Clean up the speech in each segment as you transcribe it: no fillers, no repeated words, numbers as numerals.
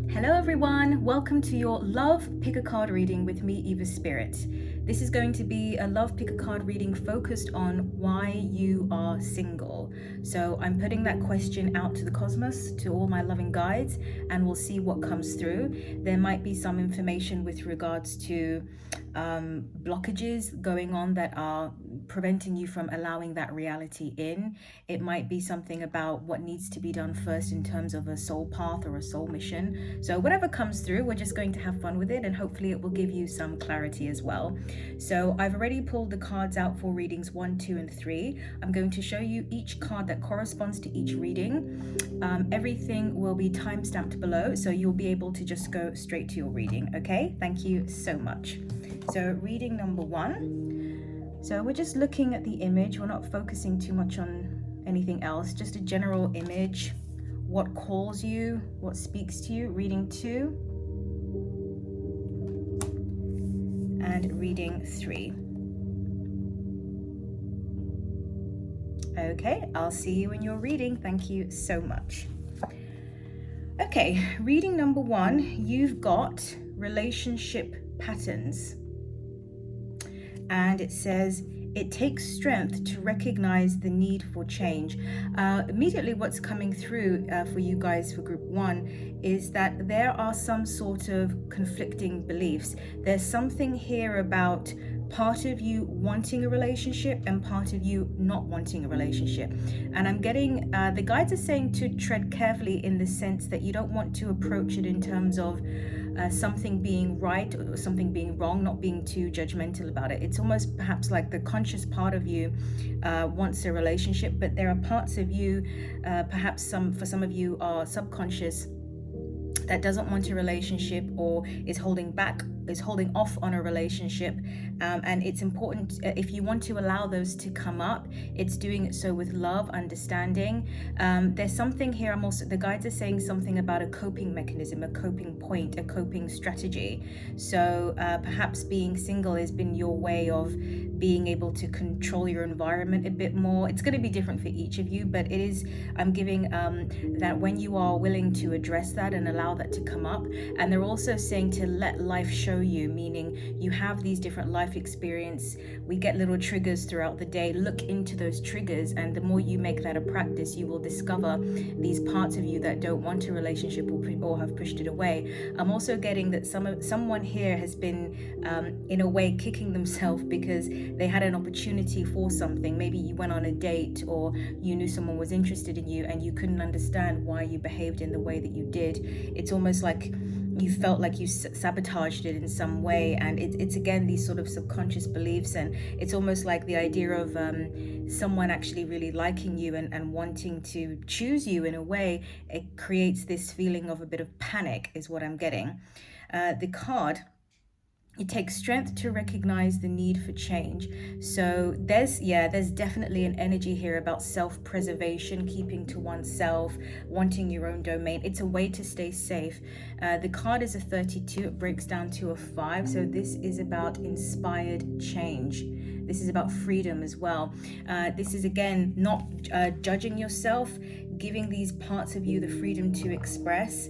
Hello everyone, welcome to your Love Pick a Card reading with me, Eva Spirit. This is going to be a Love Pick a Card reading focused on why you are single. So I'm putting that question out to the cosmos, to all my loving guides, and we'll see what comes through. There might be some information with regards to blockages going on that are preventing you from allowing that reality in. It might be something about what needs to be done first in terms of a soul path or a soul mission. So whatever comes through, we're just going to have fun with it, and hopefully it will give you some clarity as well. So I've already pulled the cards out for readings 1, 2, and 3. I'm going to show you each card that corresponds to each reading. Everything will be time-stamped below, so you'll be able to just go straight to your reading, okay? Thank you so much. So reading number 1. So we're just looking at the image. We're not focusing too much on anything else, just a general image. What calls you, what speaks to you. Reading 2 and reading 3. Okay, I'll see you in your reading. Thank you so much. Okay, reading number 1, you've got relationship patterns. And it says, it takes strength to recognize the need for change. Immediately what's coming through for you guys for group 1 is that there are some sort of conflicting beliefs. There's something here about part of you wanting a relationship and part of you not wanting a relationship. And I'm getting, the guides are saying to tread carefully in the sense that you don't want to approach it in terms of something being right or something being wrong, not being too judgmental about it. It's almost perhaps like the conscious part of you wants a relationship, but there are parts of you, perhaps for some of you are subconscious, that doesn't want a relationship or is holding off on a relationship. And it's important, if you want to allow those to come up, it's doing it so with love, understanding. There's something here, the guides are saying something about a coping mechanism, a coping point, a coping strategy. So perhaps being single has been your way of being able to control your environment a bit more. It's going to be different for each of you, but it is, I'm giving that when you are willing to address that and allow that to come up. And they're also saying to let life show you, meaning you have these different life experience. We get little triggers throughout the day. Look into those triggers, and the more you make that a practice, you will discover these parts of you that don't want a relationship or have pushed it away. I'm also getting that someone here has been in a way kicking themselves because they had an opportunity for something. Maybe you went on a date or you knew someone was interested in you and you couldn't understand why you behaved in the way that you did. It's almost like you felt like you sabotaged it in some way, and it's again these sort of subconscious beliefs, and it's almost like the idea of someone actually really liking you and wanting to choose you in a way. It creates this feeling of a bit of panic is what I'm getting. The card, it takes strength to recognize the need for change. So there's definitely an energy here about self-preservation, keeping to oneself, wanting your own domain. It's a way to stay safe. The card is a 32. It breaks down to a 5. So this is about inspired change. This is about freedom as well. This is, again, not judging yourself, giving these parts of you the freedom to express.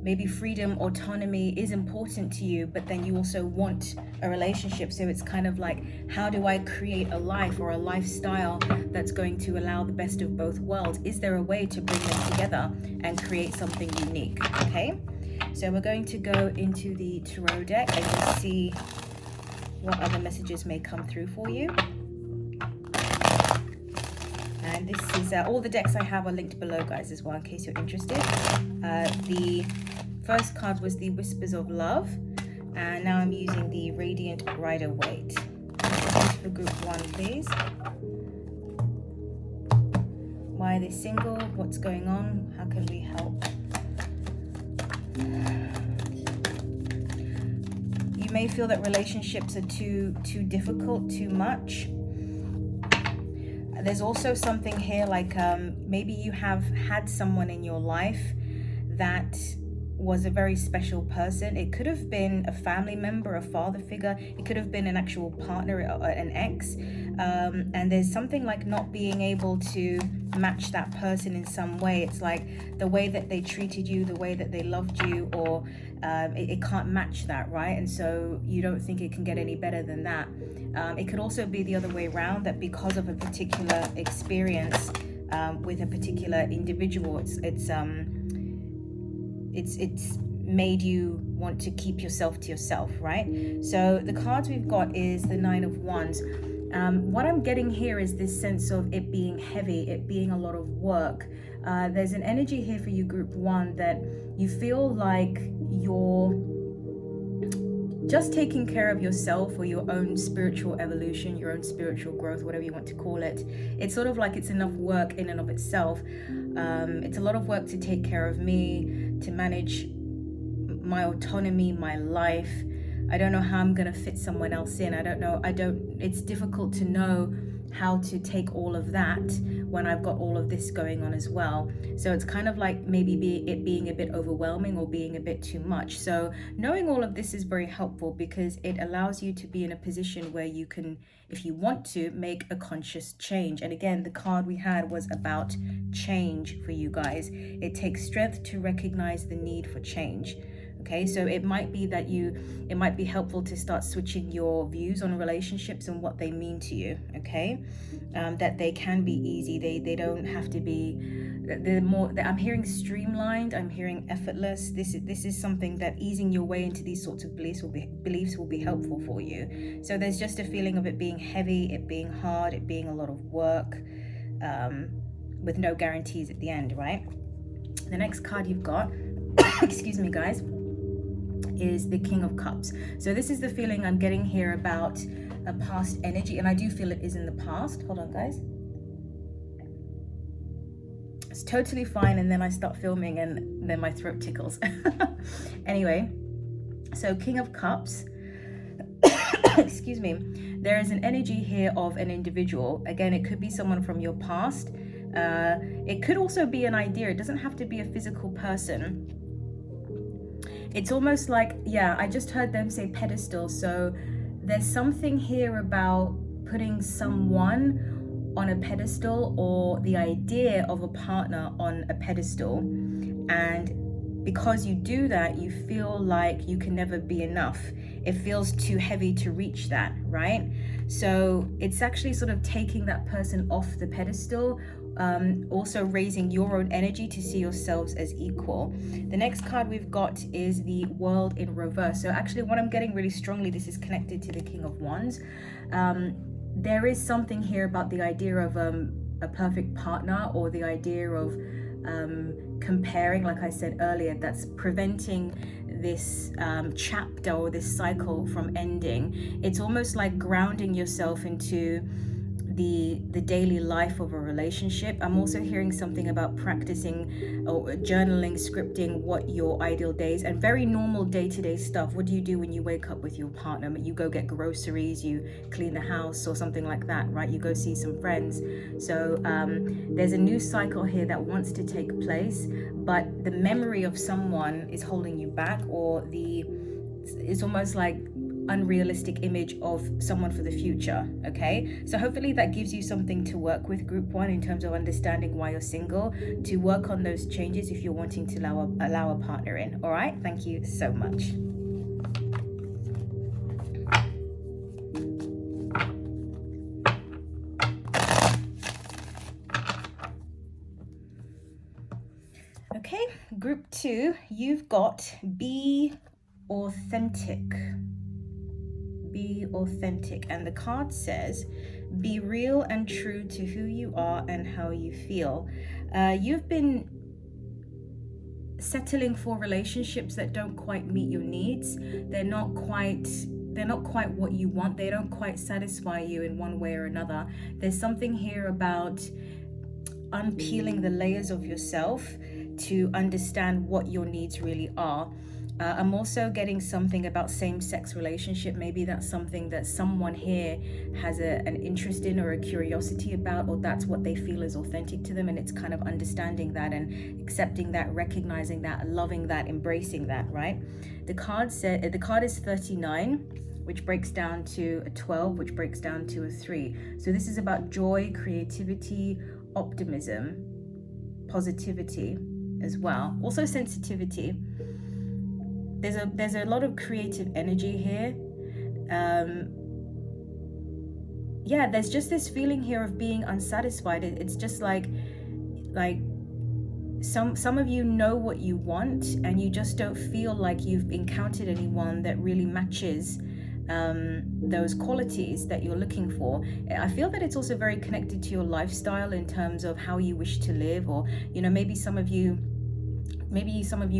Maybe freedom, autonomy is important to you, but then you also want a relationship. So it's kind of like, how do I create a life or a lifestyle that's going to allow the best of both worlds? Is there a way to bring them together and create something unique? Okay, so we're going to go into the tarot deck and just see what other messages may come through for you. And this is all the decks I have are linked below, guys, as well, in case you're interested. The first card was the Whispers of Love, and now I'm using the Radiant Rider-Waite. For group 1, please. Why are they single? What's going on? How can we help? You may feel that relationships are too difficult, too much. There's also something here like maybe you have had someone in your life that was a very special person. It could have been a family member, a father figure. It could have been an actual partner, an ex. And there's something like not being able to match that person in some way. It's like the way that they treated you, the way that they loved you, or it can't match that, right? And so you don't think it can get any better than that. It could also be the other way around, that because of a particular experience with a particular individual, it's made you want to keep yourself to yourself, right? So the cards we've got is the Nine of Wands. What I'm getting here is this sense of it being heavy, it being a lot of work. There's an energy here for you, group one, that you feel like you're just taking care of yourself or your own spiritual evolution, your own spiritual growth, whatever you want to call it. It's sort of like it's enough work in and of itself. It's a lot of work to take care of me, to manage my autonomy, my life. I don't know how I'm going to fit someone else in. It's difficult to know how to take all of that when I've got all of this going on as well. So it's kind of like maybe it being a bit overwhelming or being a bit too much. So knowing all of this is very helpful because it allows you to be in a position where you can, if you want to, make a conscious change. And again, the card we had was about change for you guys. It takes strength to recognize the need for change. Okay, so it might be that it might be helpful to start switching your views on relationships and what they mean to you. Okay, that they can be easy. They don't have to be. They're more. I'm hearing streamlined. I'm hearing effortless. This is something that easing your way into these sorts of beliefs will be helpful for you. So there's just a feeling of it being heavy, it being hard, it being a lot of work, with no guarantees at the end. Right. The next card you've got, excuse me, guys, is the King of Cups. So this is the feeling I'm getting here about a past energy, and I do feel it is in the past. Hold on, guys. It's totally fine, and then I start filming and then my throat tickles. Anyway, so King of Cups, excuse me, there is an energy here of an individual. Again, it could be someone from your past. It could also be an idea. It doesn't have to be a physical person. It's almost like, yeah, I just heard them say pedestal. So there's something here about putting someone on a pedestal, or the idea of a partner on a pedestal. And because you do that, you feel like you can never be enough. It feels too heavy to reach that, right? So it's actually sort of taking that person off the pedestal, also raising your own energy to see yourselves as equal. The next card we've got is the World in reverse. So actually what I'm getting really strongly, this is connected to the King of Wands. There is something here about the idea of a perfect partner, or the idea of comparing, like I said earlier, that's preventing this chapter or this cycle from ending. It's almost like grounding yourself into the daily life of a relationship. I'm also hearing something about practicing or journaling, scripting what your ideal days, and very normal day-to-day stuff. What do you do when you wake up with your partner? You go get groceries, you clean the house or something like that, right? You go see some friends. So there's a new cycle here that wants to take place, but the memory of someone is holding you back, or it's almost like unrealistic image of someone for the future. Okay, so hopefully that gives you something to work with, group one, in terms of understanding why you're single, to work on those changes if you're wanting to allow a partner in. All right, thank you so much. Okay, group two, you've got be authentic. Be authentic. And the card says, be real and true to who you are and how you feel. You've been settling for relationships that don't quite meet your needs. They're not quite what you want. They don't quite satisfy you in one way or another. There's something here about unpeeling the layers of yourself to understand what your needs really are. I'm also getting something about same-sex relationship. Maybe that's something that someone here has an interest in or a curiosity about, or that's what they feel is authentic to them, and it's kind of understanding that and accepting that, recognizing that, loving that, embracing that, right? The card is 39, which breaks down to a 12, which breaks down to a 3. So this is about joy, creativity, optimism, positivity as well. Also sensitivity. There's a lot of creative energy here. Yeah, there's just this feeling here of being unsatisfied. It's just like some of you know what you want, and you just don't feel like you've encountered anyone that really matches those qualities that you're looking for. I feel that it's also very connected to your lifestyle in terms of how you wish to live, or maybe some of you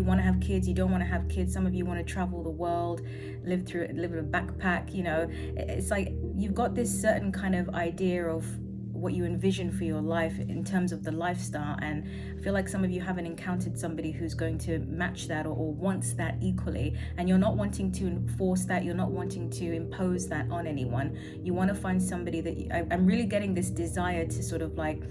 want to have kids, you don't want to have kids. Some of you want to travel the world, live in a backpack. It's like you've got this certain kind of idea of what you envision for your life in terms of the lifestyle, and I feel like some of you haven't encountered somebody who's going to match that or wants that equally, and you're not wanting to enforce that, you're not wanting to impose that on anyone. You want to find somebody that I'm really getting this desire to sort of like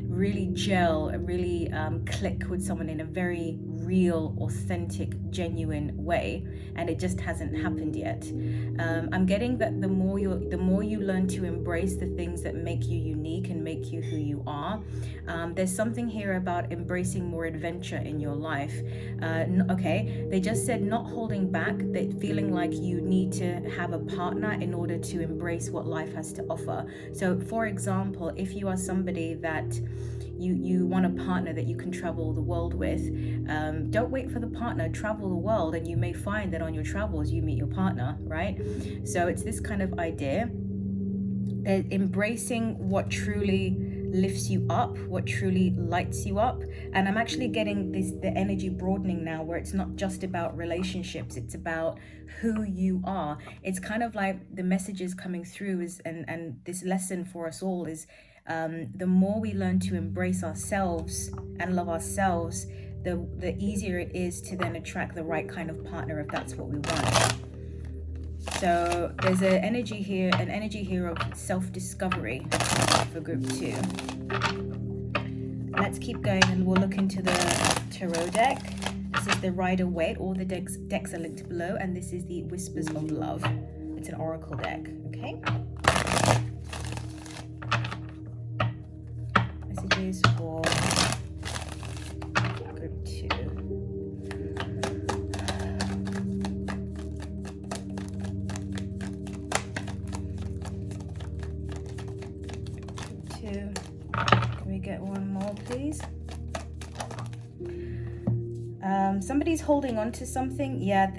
really gel, really click with someone in a very real, authentic, genuine way, and it just hasn't happened yet. I'm getting that the more you learn to embrace the things that make you unique and make you who you are, there's something here about embracing more adventure in your life. Okay, they just said not holding back, that feeling like you need to have a partner in order to embrace what life has to offer. So for example, if you are somebody that you want a partner that you can travel the world with, don't wait for the partner, travel the world, and you may find that on your travels you meet your partner, right? So it's this kind of idea, embracing what truly lifts you up, what truly lights you up. And I'm actually getting the energy broadening now, where it's not just about relationships, it's about who you are. It's kind of like the messages coming through is, and this lesson for us all is, the more we learn to embrace ourselves and love ourselves, the easier it is to then attract the right kind of partner, if that's what we want. So there's an energy here of self-discovery for group 2. Let's keep going, and we'll look into the tarot deck. This is the Rider-Waite. All the decks are linked below, and this is the Whispers of Love. It's an oracle deck, okay? Messages for group 2. Can we get one more, please? Somebody's holding on to something, yeah,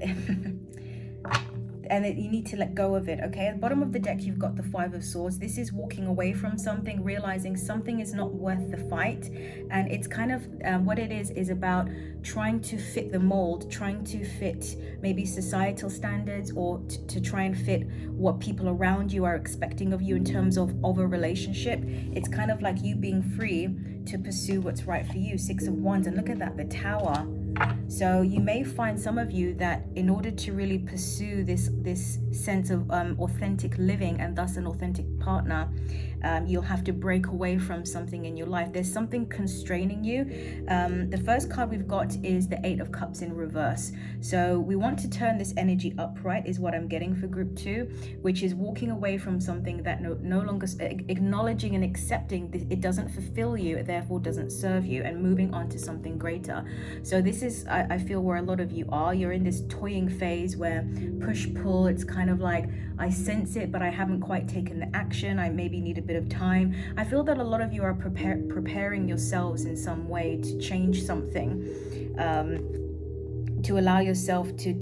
and you need to let go of it, okay? At the bottom of the deck, you've got the 5 of Swords. This is walking away from something, realizing something is not worth the fight. And it's kind of what it is about trying to fit the mold, trying to fit maybe societal standards, or to try and fit what people around you are expecting of you in terms of a relationship. It's kind of like you being free to pursue what's right for you. 6 of Wands, and look at that, the Tower. So you may find, some of you, that in order to really pursue this sense of authentic living, and thus an authentic partner, you'll have to break away from something in your life. There's something constraining you. The first card we've got is the 8 of Cups in reverse. So we want to turn this energy upright, is what I'm getting for group 2, which is walking away from something that no longer, acknowledging and accepting that it doesn't fulfill you, it therefore doesn't serve you, and moving on to something greater. So this is, I feel, where a lot of you are. You're in this toying phase where push-pull, it's kind of like, I sense it, but I haven't quite taken the action. I maybe need a bit of time. I feel that a lot of you are preparing yourselves in some way to change something, to allow yourself to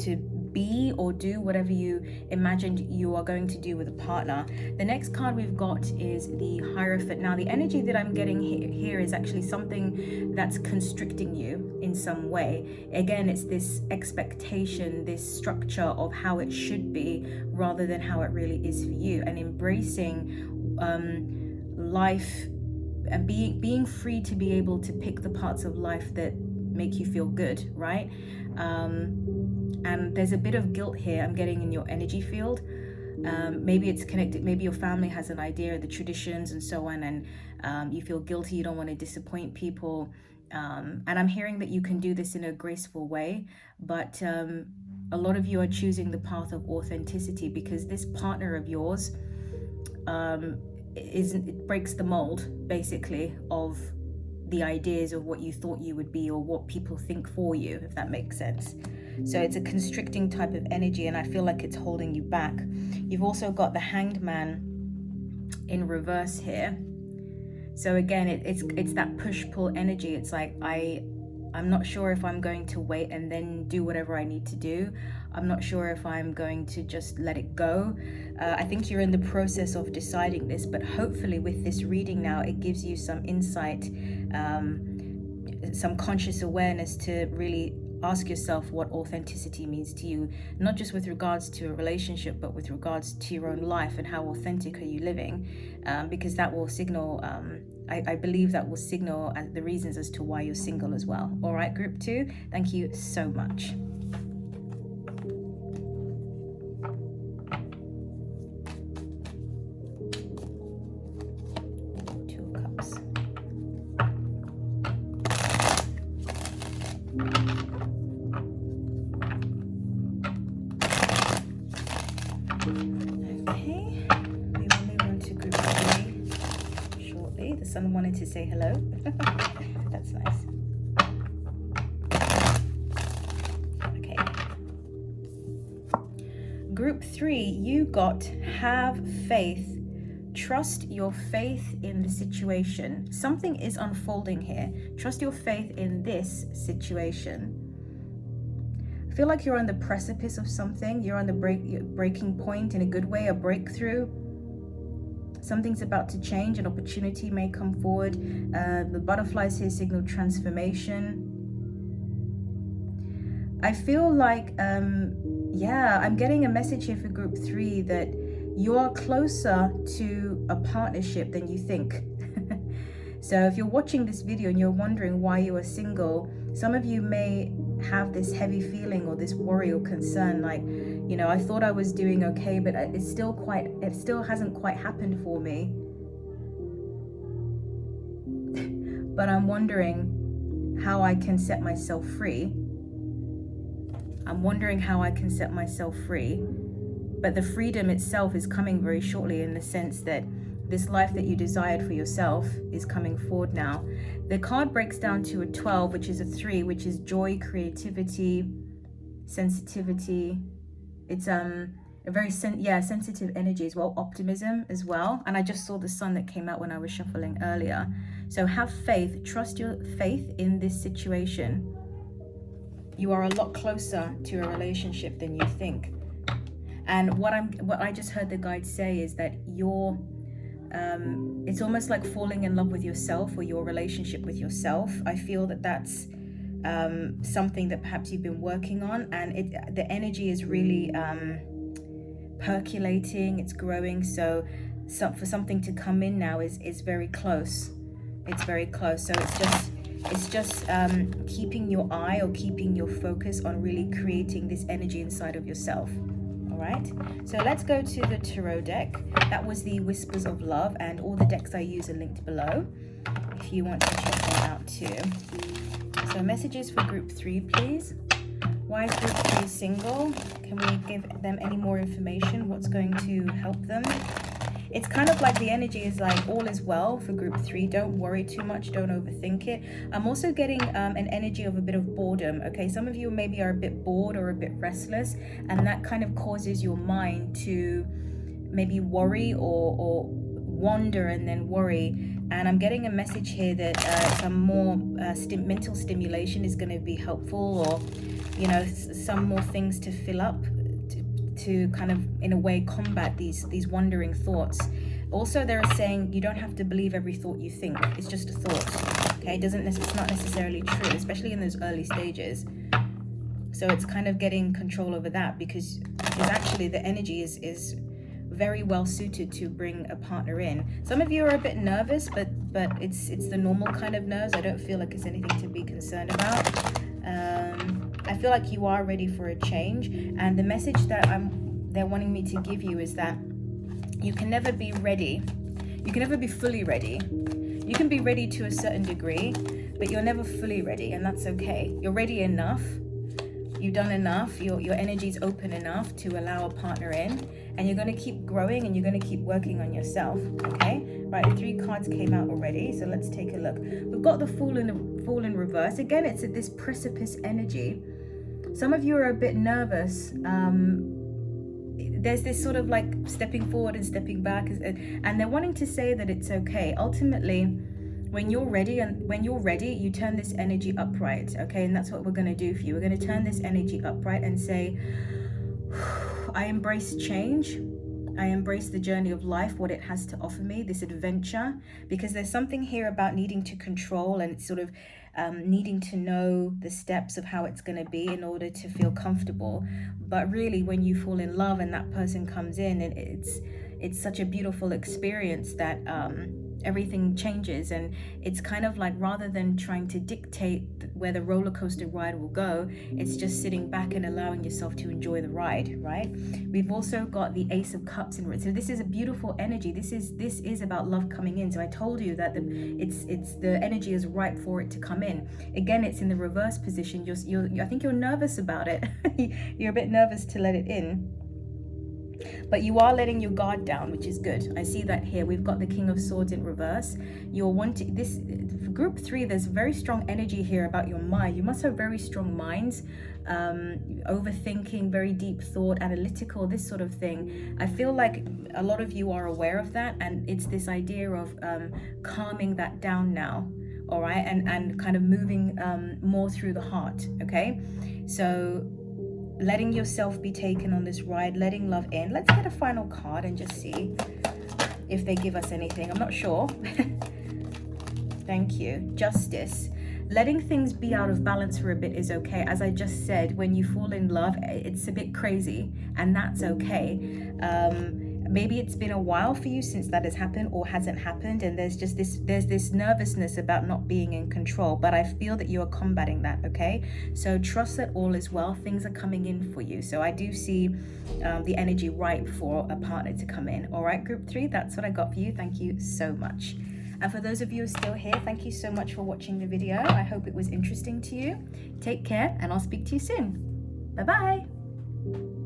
be or do whatever you imagined you are going to do with a partner. The next card we've got is the Hierophant. Now, the energy that I'm getting here is actually something that's constricting you in some way. Again, it's this expectation, this structure of how it should be rather than how it really is for you, and embracing life and being free to be able to pick the parts of life that make you feel good, right? And there's a bit of guilt here I'm getting in your energy field. Maybe it's connected, maybe your family has an idea of the traditions and so on, and you feel guilty, you don't want to disappoint people. And I'm hearing that you can do this in a graceful way, but a lot of you are choosing the path of authenticity because this partner of yours it breaks the mold, basically, of the ideas of what you thought you would be or what people think for you, if that makes sense. So it's a constricting type of energy, and I feel like it's holding you back. You've also got the Hanged Man in reverse here. So again, it's that push-pull energy. It's like I'm not sure if I'm going to wait and then do whatever I need to do. I'm not sure if I'm going to just let it go. I think you're in the process of deciding this, but hopefully with this reading now, it gives you some insight, some conscious awareness to really ask yourself what authenticity means to you, not just with regards to a relationship, but with regards to your own life and how authentic are you living, because that will signal, I believe that will signal the reasons as to why you're single as well. All right, group 2, thank you so much. Someone wanted to say hello. That's nice. Okay. Group 3, you got have faith. Trust your faith in the situation. Something is unfolding here. Trust your faith in this situation. I feel like you're on the precipice of something. You're on the breaking point in a good way, a breakthrough. Something's about to change, an opportunity may come forward. The butterflies here signal transformation. I feel like, I'm getting a message here for group 3 that you are closer to a partnership than you think. So if you're watching this video and you're wondering why you are single, some of you may have this heavy feeling or this worry or concern, like, you know, I thought I was doing okay, but it still hasn't quite happened for me. But I'm wondering how I can set myself free. But the freedom itself is coming very shortly, in the sense that this life that you desired for yourself is coming forward now. The card breaks down to a 12, which is a 3, which is joy, creativity, sensitivity. It's a very sensitive energy as well, optimism as well. And I just saw the sun that came out when I was shuffling earlier. So have faith, trust your faith in this situation. You are a lot closer to a relationship than you think. And what I just heard the guide say is that it's almost like falling in love with yourself, or your relationship with yourself. I feel that that's something that perhaps you've been working on, and the energy is really percolating, it's growing. So for something to come in now is very close. It's very close. So it's just keeping your eye or keeping your focus on really creating this energy inside of yourself. All right, so let's go to the tarot deck. That was the Whispers of Love, and all the decks I use are linked below if you want to check them out too. So messages for group 3, please. Why is group 3 single? Can we give them any more information? What's going to help them? It's kind of like the energy is like all is well for group 3. Don't worry too much. Don't overthink it. I'm also getting an energy of a bit of boredom. Okay, some of you maybe are a bit bored or a bit restless, and that kind of causes your mind to maybe worry or wander and then worry. And I'm getting a message here that some more mental stimulation is going to be helpful, or, you know, some more things to fill up to kind of, in a way, combat these wandering thoughts. Also, they're saying you don't have to believe every thought you think. It's just a thought. Okay, it's not necessarily true, especially in those early stages. So it's kind of getting control over that, because actually the energy is very well suited to bring a partner in. Some of you are a bit nervous, but it's the normal kind of nerves. I don't feel like it's anything to be concerned about. I feel like you are ready for a change, and the message that they're wanting me to give you is that you can never be ready. You can never be fully ready. You can be ready to a certain degree, but you're never fully ready, and that's okay. You're ready enough. You've done enough. Your energy is open enough to allow a partner in, and you're going to keep growing, and you're going to keep working on yourself. Okay, right? 3 cards came out already, so let's take a look. We've got the Fool in reverse. Again, it's this precipice energy. Some of you are a bit nervous. There's this sort of like stepping forward and stepping back, and they're wanting to say that it's okay. Ultimately, when you're ready, you turn this energy upright, okay? And that's what we're going to do for you. We're going to turn this energy upright and say, I embrace change. I embrace the journey of life, what it has to offer me, this adventure, because there's something here about needing to control and sort of needing to know the steps of how it's going to be in order to feel comfortable. But really, when you fall in love and that person comes in, and it's such a beautiful experience that everything changes. And it's kind of like, rather than trying to dictate where the roller coaster ride will go, it's just sitting back and allowing yourself to enjoy the ride, right? We've also got the Ace of Cups in red. So this is a beautiful energy. This is about love coming in. So I told you that the energy is ripe for it to come in. Again, it's in the reverse position. I think you're nervous about it. You're a bit nervous to let it in. But you are letting your guard down, which is good. I see that here. We've got the King of Swords in reverse. You're wanting this for group 3. There's very strong energy here about your mind. You must have very strong minds, overthinking, very deep thought, analytical, this sort of thing. I feel like a lot of you are aware of that, and it's this idea of calming that down now. All right, and kind of moving more through the heart. Okay, so letting yourself be taken on this ride, letting love in. Let's get a final card and just see if they give us anything. I'm not sure. Thank you. Justice. Letting things be out of balance for a bit is okay. As I just said, when you fall in love, it's a bit crazy, and that's okay. Maybe it's been a while for you since that has happened or hasn't happened, and there's this nervousness about not being in control, but I feel that you are combating that, okay? So trust that all is well. Things are coming in for you. So I do see the energy ripe for a partner to come in. All right, group 3, that's what I got for you. Thank you so much. And for those of you who are still here, thank you so much for watching the video. I hope it was interesting to you. Take care, and I'll speak to you soon. Bye-bye.